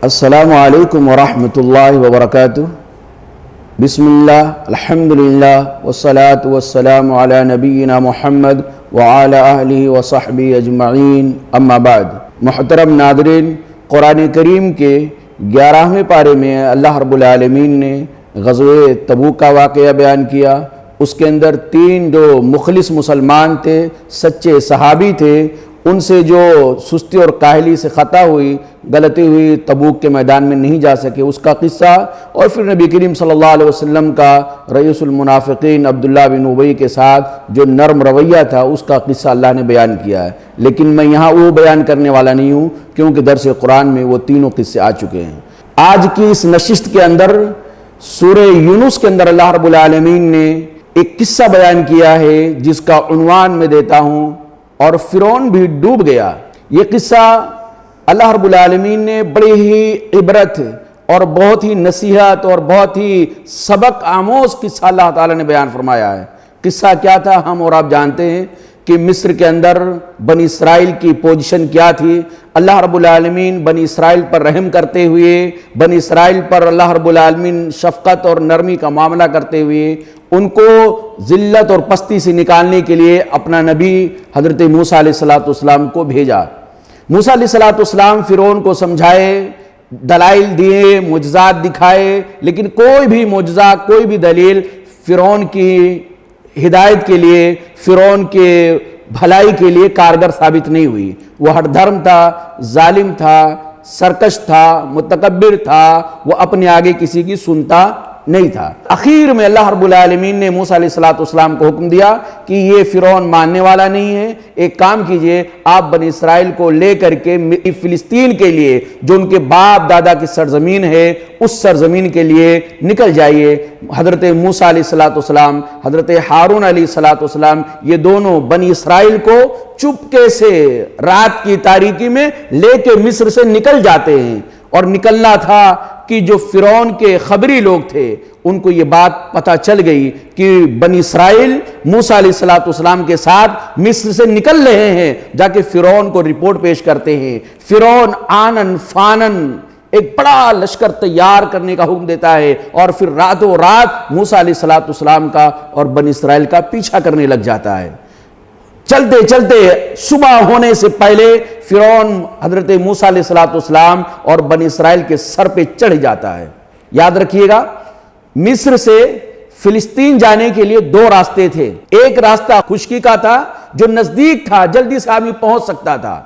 السلام علیکم ورحمۃ اللہ وبرکاتہ۔ بسم اللہ، الحمدللہ، والصلاة والسلام علی نبینا محمد وعلی آلہ وصحبہ اجمعین، اما بعد۔ محترم ناظرین، قرآن کریم کے 11ویں پارے میں اللہ رب العالمین نے غزوہ تبوک کا واقعہ بیان کیا۔ اس کے اندر 3 جو مخلص مسلمان تھے، سچے صحابی تھے، ان سے جو سستی اور کاہلی سے خطا ہوئی، غلطی ہوئی، تبوک کے میدان میں نہیں جا سکے، اس کا قصہ، اور پھر نبی کریم صلی اللہ علیہ وسلم کا رئیس المنافقین عبداللہ بن ابی کے ساتھ جو نرم رویہ تھا، اس کا قصہ اللہ نے بیان کیا ہے۔ لیکن میں یہاں وہ بیان کرنے والا نہیں ہوں، کیونکہ درس قرآن میں وہ تینوں قصے آ چکے ہیں۔ آج کی اس نشست کے اندر سورہ یونس کے اندر اللہ رب العالمین نے ایک قصہ بیان کیا ہے، جس کا عنوان میں دیتا ہوں، اور فرعون بھی ڈوب گیا۔ یہ قصہ اللہ رب العالمین نے بڑی ہی عبرت اور بہت ہی نصیحت اور بہت ہی سبق آموز قصہ اللہ تعالیٰ نے بیان فرمایا ہے۔ قصہ کیا تھا ہم اور آپ جانتے ہیں کہ مصر کے اندر بنی اسرائیل کی پوزیشن کیا تھی۔ اللہ رب العالمین بنی اسرائیل پر رحم کرتے ہوئے، بنی اسرائیل پر اللہ رب العالمین شفقت اور نرمی کا معاملہ کرتے ہوئے ان کو ذلت اور پستی سے نکالنے کے لیے اپنا نبی حضرت موسیٰ علیہ السلام کو بھیجا۔ موسیٰ علیہ السلام فرعون کو سمجھائے، دلائل دیے، معجزات دکھائے، لیکن کوئی بھی معجزہ، کوئی بھی دلیل فرعون کی ہدایت کے لیے، فرعون کے بھلائی کے لیے کارگر ثابت نہیں ہوئی۔ وہ ہٹ دھرم تھا، ظالم تھا، سرکش تھا، متکبر تھا، وہ اپنے آگے کسی کی سنتا نہیں تھا۔ اخیر میں اللہ رب العالمین نے موسیٰ علیہ السلام کو حکم دیا کہ یہ فرعون ماننے والا نہیں ہے، ایک کام کیجئے، آپ بنی اسرائیل کو لے کر کے فلسطین کے لیے، جو ان کے باپ دادا کی سرزمین ہے، اس سرزمین کے لیے نکل جائیے۔ حضرت موسیٰ علیہ السلام، حضرت ہارون علیہ السلام، یہ دونوں بنی اسرائیل کو چپکے سے رات کی تاریکی میں لے کے مصر سے نکل جاتے ہیں۔ اور نکلنا تھا کہ جو فرعون کے خبری لوگ تھے، ان کو یہ بات پتہ چل گئی کہ بنی اسرائیل موسیٰ علیہ السلام کے ساتھ مصر سے نکل رہے ہیں۔ جا کے فرعون کو رپورٹ پیش کرتے ہیں۔ فرعون آنن فانن ایک بڑا لشکر تیار کرنے کا حکم دیتا ہے، اور پھر راتوں رات موسیٰ علیہ السلام کا اور بنی اسرائیل کا پیچھا کرنے لگ جاتا ہے۔ چلتے چلتے صبح ہونے سے پہلے فرعون حضرت موسیٰ علیہ السلام اور بنی اسرائیل کے سر پہ چڑھ جاتا ہے۔ یاد رکھیے گا، مصر سے فلسطین جانے کے لیے 2 راستے تھے۔ ایک راستہ خشکی کا تھا جو نزدیک تھا، جلدی سے آدمی پہنچ سکتا تھا،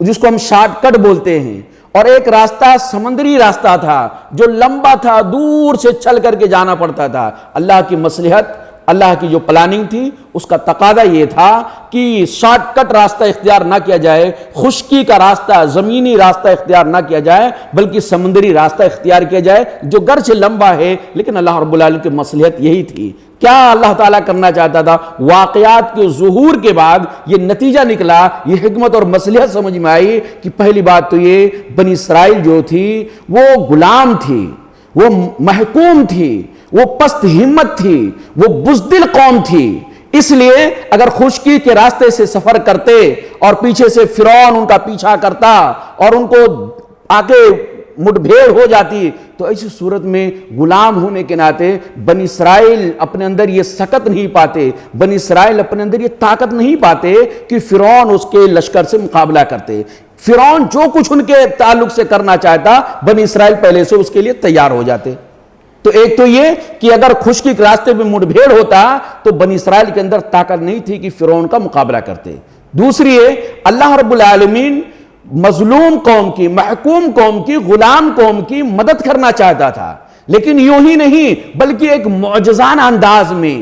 جس کو ہم شارٹ کٹ بولتے ہیں، اور ایک راستہ سمندری راستہ تھا جو لمبا تھا، دور سے چل کر کے جانا پڑتا تھا۔ اللہ کی مصلحت، اللہ کی جو پلاننگ تھی، اس کا تقاضا یہ تھا کہ شارٹ کٹ راستہ اختیار نہ کیا جائے، خشکی کا راستہ، زمینی راستہ اختیار نہ کیا جائے، بلکہ سمندری راستہ اختیار کیا جائے، جو گرچہ لمبا ہے لیکن اللہ رب العالمین کی مصلحت یہی تھی۔ کیا اللہ تعالیٰ کرنا چاہتا تھا؟ واقعات کے ظہور کے بعد یہ نتیجہ نکلا، یہ حکمت اور مصلحت سمجھ میں آئی کہ پہلی بات تو یہ، بنی اسرائیل جو تھی وہ غلام تھی، وہ محکوم تھی، وہ پست ہمت تھی، وہ بزدل قوم تھی۔ اس لیے اگر خشکی کے راستے سے سفر کرتے اور پیچھے سے فرعون ان کا پیچھا کرتا اور ان کو آگے مٹ بھیڑ ہو جاتی، تو ایسی صورت میں غلام ہونے کے ناطے بنی اسرائیل اپنے اندر یہ سکت نہیں پاتے، بنی اسرائیل اپنے اندر یہ طاقت نہیں پاتے کہ فرعون اس کے لشکر سے مقابلہ کرتے۔ فرعون جو کچھ ان کے تعلق سے کرنا چاہتا، بنی اسرائیل پہلے سے اس کے لیے تیار ہو جاتے۔ تو ایک تو یہ کہ اگر خشکی کے راستے میں مٹ بھیڑ ہوتا تو بنی اسرائیل کے اندر طاقت نہیں تھی کہ فرعون کا مقابلہ کرتے۔ دوسری ہے، اللہ رب العالمین مظلوم قوم کی، محکوم قوم کی، غلام قوم کی مدد کرنا چاہتا تھا، لیکن یوں ہی نہیں بلکہ ایک معجزانہ انداز میں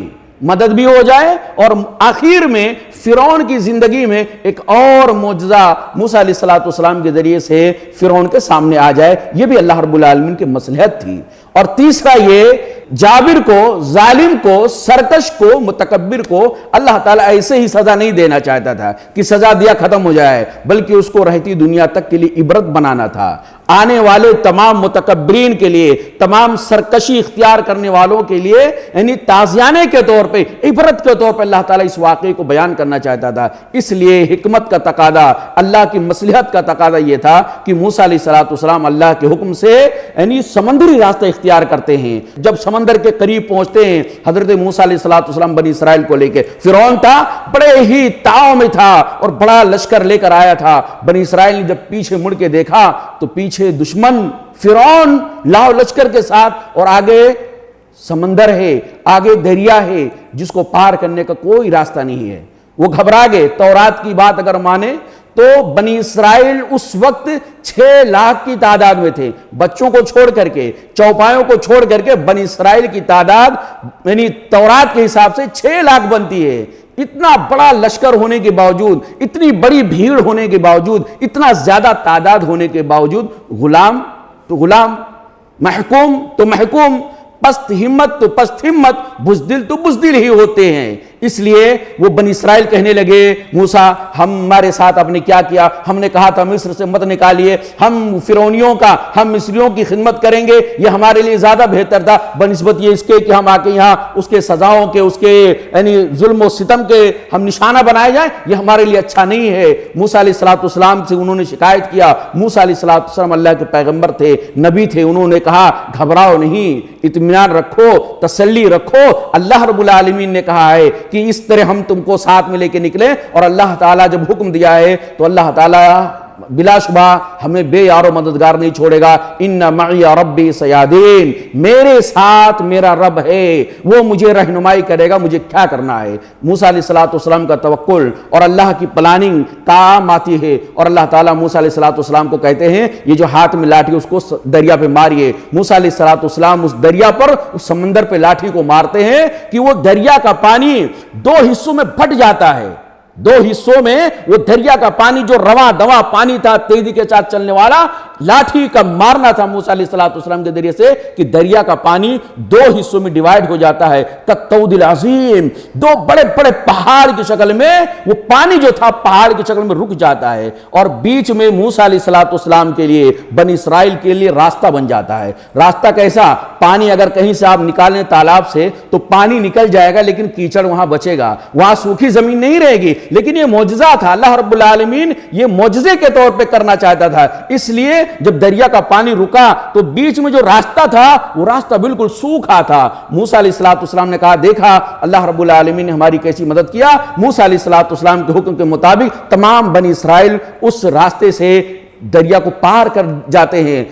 مدد بھی ہو جائے، اور آخر میں فرعون کی زندگی میں ایک اور معجزہ موسیٰ علیہ السلام کے ذریعے سے فرعون کے سامنے آ جائے۔ یہ بھی اللہ رب العالمین کی مصلحت تھی۔ اور تیسرا یہ، جابر کو، ظالم کو، سرکش کو، متکبر کو اللہ تعالیٰ ایسے ہی سزا نہیں دینا چاہتا تھا کہ سزا دیا ختم ہو جائے، بلکہ اس کو رہتی دنیا تک کے لیے عبرت بنانا تھا۔ آنے والے تمام متکبرین کے لیے، تمام سرکشی اختیار کرنے والوں کے لیے، یعنی تعزیانے کے طور پہ، عبرت کے طور پہ اللہ تعالیٰ اس واقعے کو بیان کرنا چاہتا تھا۔ اس لیے حکمت کا تقاضا، اللہ کی مصلحت کا تقاضا یہ تھا کہ موسیٰ علیہ السلام اللہ کے حکم سے یعنی سمندری راستہ اختیار کرتے ہیں۔ جب سمندر کے قریب پہنچتے ہیں، حضرت موسیٰ علیہ السلام بنی اسرائیل کو لے کے، فرعون تھا بڑے ہی تاؤ میں تھا اور بڑا لشکر لے کر آیا تھا۔ بنی اسرائیل نے جب پیچھے مڑ کے دیکھا تو پیچھے دشمن فرعون لاؤ لشکر کے ساتھ، اور آگے سمندر ہے، آگے دریا ہے جس کو پار کرنے کا کوئی راستہ نہیں ہے۔ وہ گھبرا گئے۔ تورات کی بات اگر مانے تو بنی اسرائیل اس وقت 6 لاکھ کی تعداد میں تھے، بچوں کو چھوڑ کر کے، چوپایوں کو چھوڑ کر کے بنی اسرائیل کی تعداد یعنی تورات کے حساب سے 6 لاکھ بنتی ہے۔ اتنا بڑا لشکر ہونے کے باوجود، اتنی بڑی بھیڑ ہونے کے باوجود، اتنا زیادہ تعداد ہونے کے باوجود، غلام تو غلام، محکوم تو محکوم، پست ہمت تو پست ہمت، بزدل تو بزدل ہی ہوتے ہیں۔ اس لیے وہ بنی اسرائیل کہنے لگے، موسیٰ ہمارے ساتھ آپ نے کیا کیا؟ ہم نے کہا تھا مصر سے مت نکالیے، ہم فرعونیوں کا، ہم مصریوں کی خدمت کریں گے، یہ ہمارے لیے زیادہ بہتر تھا بنسبت یہ اس کے کہ ہم آ کے یہاں اس کے سزاؤں کے، اس کے یعنی ظلم و ستم کے ہم نشانہ بنائے جائیں، یہ ہمارے لیے اچھا نہیں ہے۔ موسیٰ علیہ السلام سے انہوں نے شکایت کیا۔ موسیٰ علیہ السلام اللہ کے پیغمبر تھے، نبی تھے، انہوں نے کہا گھبراؤ نہیں، اطمینان رکھو، تسلی رکھو، اللہ رب العالمین نے کہا ہے کہ اس طرح ہم تم کو ساتھ میں لے کے نکلیں، اور اللہ تعالیٰ جب حکم دیا ہے تو اللہ تعالیٰ بلا شبہ ہمیں بے یار و مددگار نہیں چھوڑے گا۔ ان معی ربی سیادین، میرے ساتھ میرا رب ہے، وہ مجھے رہنمائی کرے گا مجھے کیا کرنا ہے۔ موسیٰ علیہ السلام کا توکل اور اللہ کی پلاننگ کام آتی ہے، اور اللہ تعالیٰ موسیٰ علیہ السلام کو کہتے ہیں یہ جو ہاتھ میں لاٹھی اس کو دریا پہ ماریے۔ موسیٰ علیہ السلام اس دریا پر، اس سمندر پہ لاٹھی کو مارتے ہیں کہ وہ دریا کا پانی 2 حصوں میں پھٹ جاتا ہے۔ 2 حصوں میں وہ دریا کا پانی جو رواں دواں پانی تھا، تیزی کے ساتھ چلنے والا، لاٹھی کا مارنا تھا موسیٰ علیہ السلام کے ذریعے سے کہ دریا کا پانی 2 حصوں میں ڈیوائیڈ ہو جاتا ہے۔ کالطود العظیم، 2 بڑے بڑے پہاڑ کی شکل میں وہ پانی جو تھا پہاڑ کی شکل میں رک جاتا ہے، اور بیچ میں موسیٰ علیہ السلام کے لیے، بنی اسرائیل کے لیے راستہ بن جاتا ہے۔ راستہ کیسا؟ پانی اگر کہیں سے آپ نکالیں تالاب سے تو پانی نکل جائے گا، لیکن کیچڑ وہاں بچے گا، وہاں سوکھی زمین نہیں رہے گی۔ لیکن یہ معجزہ تھا، اللہ رب العالمین یہ معجزے کے طور پہ کرنا چاہتا تھا۔ اس لیے جب دریا کا پانی رکا تو بیچ میں جو راستہ تھا وہ راستہ بالکل سوکھا تھا۔ موسیٰ علیہ السلام نے کہا دیکھا اللہ رب العالمین نے ہماری کیسی مدد کیا۔ موسیٰ علیہ السلام کے حکم کے مطابق تمام بنی اسرائیل اس راستے سے دریا کو پار کر جاتے ہیں۔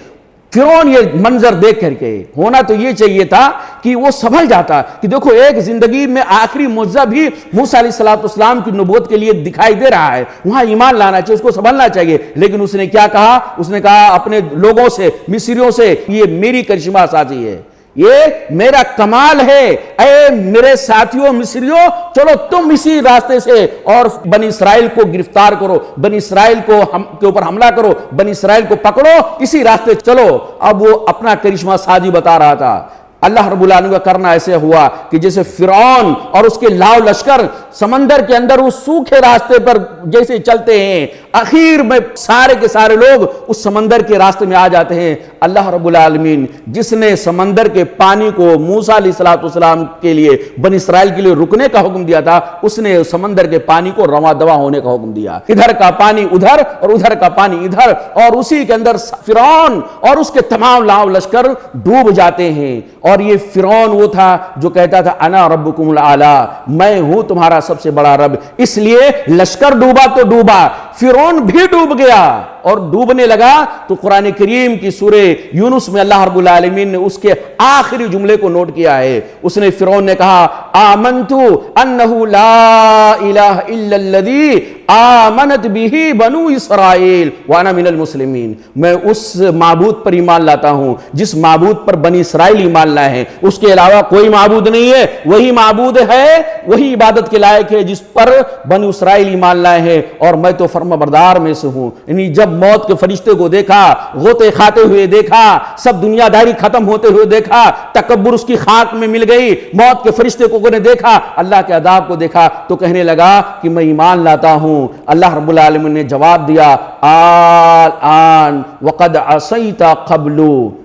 فرعون یہ منظر دیکھ کر کے، ہونا تو یہ چاہیے تھا کہ وہ سنبھل جاتا کہ دیکھو ایک زندگی میں آخری معجزہ بھی موسیٰ علیہ السلام کی نبوت کے لیے دکھائی دے رہا ہے، وہاں ایمان لانا چاہیے، اس کو سنبھلنا چاہیے۔ لیکن اس نے کیا کہا؟ اس نے کہا اپنے لوگوں سے، مصریوں سے، یہ میری کرشمہ سازی ہے، یہ میرا کمال ہے، اے میرے ساتھیوں مصریوں، چلو تم اسی راستے سے اور بنی اسرائیل کو گرفتار کرو، بنی اسرائیل کو کے اوپر حملہ کرو، بنی اسرائیل کو پکڑو، اسی راستے چلو۔ اب وہ اپنا کرشمہ سازی بتا رہا تھا۔ اللہ رب العالمین کا کرنا ایسے ہوا کہ جیسے فرعون اور اس کے لاؤ لشکر سمندر کے اندر اس سوکھے راستے پر جیسے چلتے ہیں، اخیر میں سارے کے سارے لوگ اس سمندر کے راستے میں آ جاتے ہیں۔ اللہ رب العالمین جس نے سمندر کے پانی کو موسیٰ علیہ السلام کے لیے، بنی اسرائیل کے لیے رکنے کا حکم دیا تھا، اس نے سمندر کے پانی کو رواں دواں ہونے کا حکم دیا۔ ادھر کا پانی ادھر اور ادھر کا پانی ادھر، اور اسی کے اندر فرعون اور اس کے تمام لاؤ لشکر ڈوب جاتے ہیں۔ اور یہ فرعون وہ تھا جو کہتا تھا انا ربکم الاعلی، میں ہوں تمہارا سب سے بڑا رب۔ اس لیے لشکر ڈوبا تو ڈوبا، فرعون بھی ڈوب گیا، اور ڈوبنے لگا تو قرآن کریم کی سورہ یونس میں اللہ رب العالمین نے اس کے آخری جملے کو نوٹ کیا ہے۔ اس نے فرعون نے کہا آمنت انہ لا الہ الا الذی آمنت بہ بنو اسرائیل وانا من المسلمین، میں اس معبود پر ایمان لاتا ہوں جس معبود پر بنی اسرائیل ایمان لائے ہیں، اس کے علاوہ کوئی معبود نہیں ہے، وہی معبود ہے، وہی عبادت کے لائق ہے جس پر بنی اسرائیل ایمان لائے ہیں، اور میں تو فرمانبردار میں سے ہوں. یعنی جب موت کے فرشتے کو دیکھا, غوطے کھاتے ہوئے دیکھا, سب دنیا داری ختم ہوتے ہوئے دیکھا, تکبر اس کی خاک میں مل گئی, موت کے فرشتے کو نے دیکھا, اللہ کے عذاب کو دیکھا, تو کہنے لگا کہ میں ایمان لاتا ہوں. اللہ رب العالمین نے جواب دیا, الآن وقد عصیت قبل,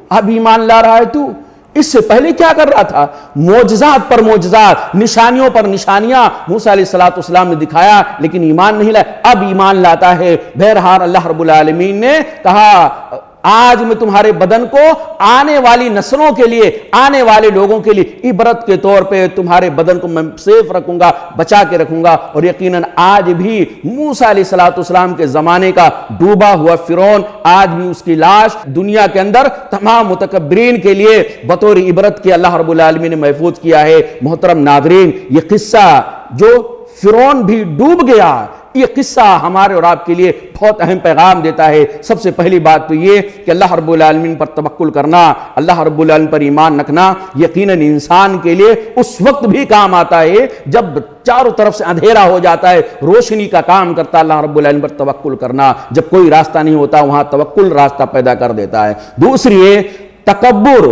اب ایمان لا رہا ہے تو, اس سے پہلے کیا کر رہا تھا؟ معجزات پر معجزات, نشانیوں پر نشانیاں موسیٰ علیہ السلام نے دکھایا, لیکن ایمان نہیں لائے, اب ایمان لاتا ہے. بہرحال اللہ رب العالمین نے کہا, آج میں تمہارے بدن کو آنے والی نسلوں کے لیے, آنے والے لوگوں کے لیے عبرت کے طور پہ تمہارے بدن کو میں سیف رکھوں گا, بچا کے رکھوں گا. اور یقیناً آج بھی موسیٰ علیہ السلام کے زمانے کا ڈوبا ہوا فرعون, آج بھی اس کی لاش دنیا کے اندر تمام متکبرین کے لیے بطور عبرت کے اللہ رب العالمین نے محفوظ کیا ہے. محترم ناظرین, یہ قصہ جو فرعون بھی ڈوب گیا, یہ قصہ ہمارے اور آپ کے لیے بہت اہم پیغام دیتا ہے. سب سے پہلی بات تو یہ کہ اللہ رب العالمین پر توکل کرنا, اللہ رب العالمین پر ایمان رکھنا یقیناً انسان کے لیے اس وقت بھی کام آتا ہے جب چاروں طرف سے اندھیرا ہو جاتا ہے, روشنی کا کام کرتا ہے. اللہ رب العالمین پر توکل کرنا, جب کوئی راستہ نہیں ہوتا وہاں توکل راستہ پیدا کر دیتا ہے. دوسری ہے تکبر,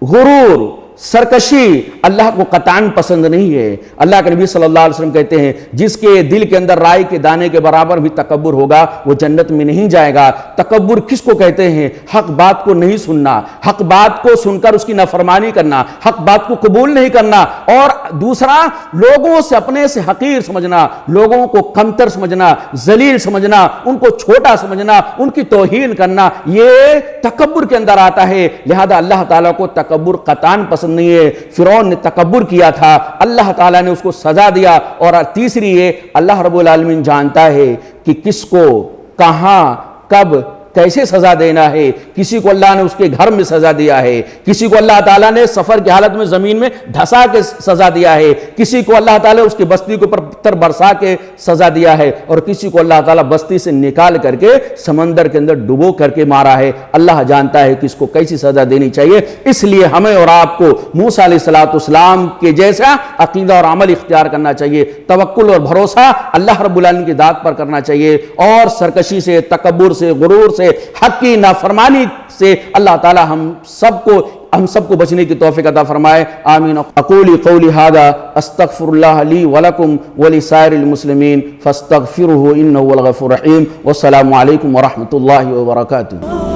غرور, سرکشی اللہ کو قطعاً پسند نہیں ہے. اللہ کے نبی صلی اللہ علیہ وسلم کہتے ہیں, جس کے دل کے اندر رائی کے دانے کے برابر بھی تکبر ہوگا وہ جنت میں نہیں جائے گا. تکبر کس کو کہتے ہیں؟ حق بات کو نہیں سننا, حق بات کو سن کر اس کی نافرمانی کرنا, حق بات کو قبول نہیں کرنا, اور دوسرا لوگوں سے اپنے سے حقیر سمجھنا, لوگوں کو کمتر سمجھنا, ذلیل سمجھنا, ان کو چھوٹا سمجھنا, ان کی توہین کرنا, یہ تکبر کے اندر آتا ہے. لہذا اللہ تعالیٰ کو تکبر قطعاً پسند نہیں ہے. فرعون نے تکبر کیا تھا, اللہ تعالیٰ نے اس کو سزا دیا. اور تیسری ہے, اللہ رب العالمین جانتا ہے کہ کس کو کہاں کب کیسے سزا دینا ہے. کسی کو اللہ نے اس کے گھر میں سزا دیا ہے, کسی کو اللہ تعالیٰ نے سفر کی حالت میں زمین میں دھسا کے سزا دیا ہے, کسی کو اللہ تعالیٰ اس کی بستی کے اوپر پتھر برسا کے سزا دیا ہے, اور کسی کو اللہ تعالیٰ بستی سے نکال کر کے سمندر کے اندر ڈبو کر کے مارا ہے. اللہ جانتا ہے کہ اس کو کیسی سزا دینی چاہیے. اس لیے ہمیں اور آپ کو موسیٰ علیہ السلام کے جیسا عقیدہ اور عمل اختیار کرنا چاہیے. توکل اور بھروسہ اللہ رب العالمین کی ذات پر کرنا چاہیے, اور سرکشی سے, تکبر سے, غرور سے, حق کی نافرمانی سے اللہ تعالی ہم سب کو بچنے کی توفیق عطا فرمائے. آمین. اقول قولی ھذا استغفر اللہ لی ولکم ولسائر المسلمین فاستغفروہ انہ هو الغفور الرحیم. والسلام علیکم ورحمۃ اللہ وبرکاتہ.